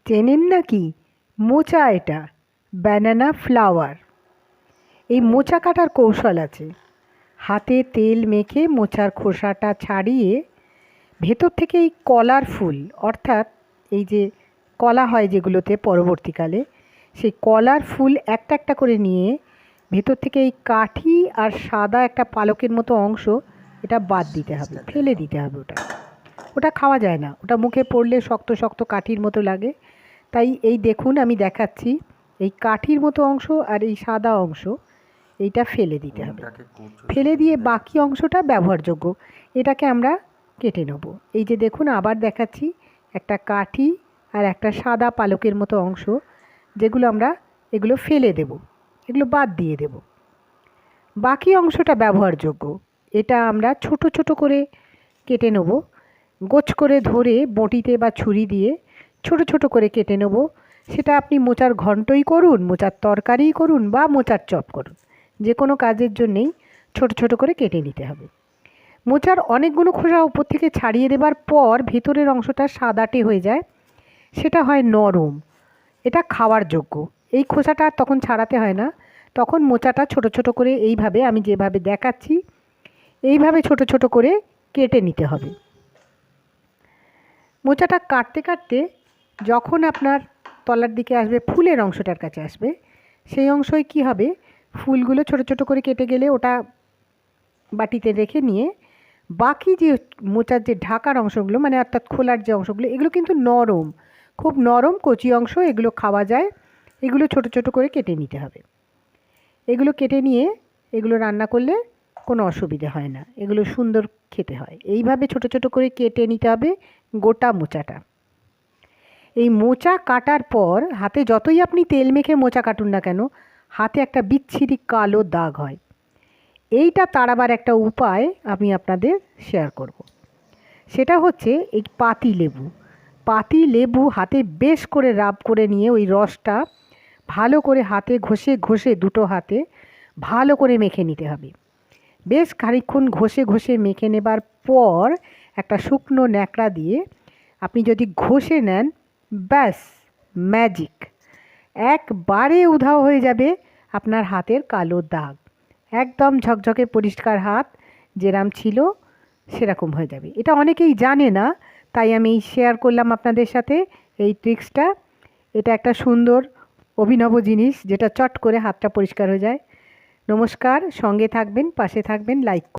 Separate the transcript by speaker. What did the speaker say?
Speaker 1: চেনেন নাকি মোচা? এটা ব্যানানা ফ্লাওয়ার। এই মোচা কাটার কৌশল আছে। হাতে তেল মেখে মোচার খোসাটা ছাড়িয়ে ভেতর থেকে এই কলার ফুল, অর্থাৎ এই যে কলা হয় যেগুলোতে পরবর্তীকালে, সেই কলার ফুল একটা একটা করে নিয়ে ভেতর থেকে এই কাঠি আর সাদা একটা পালকের মতো অংশ এটা বাদ দিতে হবে, ফেলে দিতে হবে। ওটা খাওয়া যায় না, ওটা মুখে পড়লে শক্ত শক্ত কাঠির মতো লাগে। তাই এই দেখুন আমি দেখাচ্ছি, এই কাঠির মতো অংশ আর এই সাদা অংশ এইটা ফেলে দিতে হবে। ফেলে দিয়ে বাকি অংশটা ব্যবহারযোগ্য, এটাকে আমরা কেটে নেব। এই যে দেখুন আবার দেখাচ্ছি, একটা কাঠি আর একটা সাদা পালকের মতো অংশ, যেগুলো আমরা এগুলো ফেলে দেব, এগুলো বাদ দিয়ে দেব। বাকি অংশটা ব্যবহারযোগ্য, এটা আমরা ছোট ছোট করে কেটে নেব। গোছ করে ধরে বঁটিতে বা ছুরি দিয়ে ছোট ছোট করে কেটে নেব। সেটা আপনি মোচার ঘন্টই করুন, মোচার তরকারিই করুন বা মোচার চপ করুন, যে কোনো কাজের জন্যেই ছোট ছোট করে কেটে নিতে হবে। মোচার অনেকগুলো খোসা উপর থেকে ছাড়িয়ে দেবার পর ভেতরের অংশটা সাদাটে হয়ে যায়, সেটা হয় নরম, এটা খাওয়ার যোগ্য। এই খোসাটা তখন ছাড়াতে হয় না, তখন মোচাটা ছোট ছোট করে এইভাবে আমি যেভাবে দেখাচ্ছি এইভাবে ছোট ছোট করে কেটে নিতে হবে। মোচাটা কাটতে কাটতে যখন আপনার তলার দিকে আসবে, ফুলের অংশটার কাছে আসবে, সেই অংশই কি হবে, ফুলগুলো ছোট ছোট করে কেটে গেলে ওটা বাটিতে রেখে নিয়ে বাকি যে মোচার যে ঢাকার অংশগুলো, মানে অর্থাৎ খোলার যে অংশগুলো, এগুলো কিন্তু নরম, খুব নরম কচি অংশ, এগুলো খাওয়া যায়। এগুলো ছোট ছোট করে কেটে নিতে হবে। এগুলো কেটে নিয়ে এগুলো রান্না করলে কোনো অসুবিধে হয় না, এগুলো সুন্দর খেতে হয়। এইভাবে ছোট ছোট করে কেটে নিতে হবে গোটা মোচাটা। এই মোচা কাটার পর হাতে যতই আপনি তেল মেখে মোচা কাটুন না কেন, হাতে একটা বিচ্ছিরি কালো দাগ হয়। এইটা তাড়াবার একটা উপায় আমি আপনাদের শেয়ার করব। সেটা হচ্ছে এই পাতি লেবু। পাতি লেবু হাতে বেশ করে রাব করে নিয়ে ওই রসটা ভালো করে হাতে ঘষে ঘষে দুটো হাতে ভালো করে মেখে নিতে হবে। বেশ খানিকক্ষণ ঘষে ঘষে মেখে নেবার পর একটা শুকনো ন্যাকড়া দিয়ে আপনি যদি ঘষে নেন, ব্যাস ম্যাজিক, একবারে উধাও হয়ে যাবে আপনার হাতের কালো দাগ। একদম ঝকঝকে পরিষ্কার হাত যেরকম ছিল সেরকম হয়ে যাবে। এটা অনেকেই জানে না, তাই আমি শেয়ার করলাম আপনাদের সাথে এই ট্রিক্সটা। এটা একটা সুন্দর অভিনব জিনিস, যেটা চট করে হাতটা পরিষ্কার হয়ে যায়। নমস্কার, সঙ্গে থাকবেন, পাশে থাকবেন, লাইক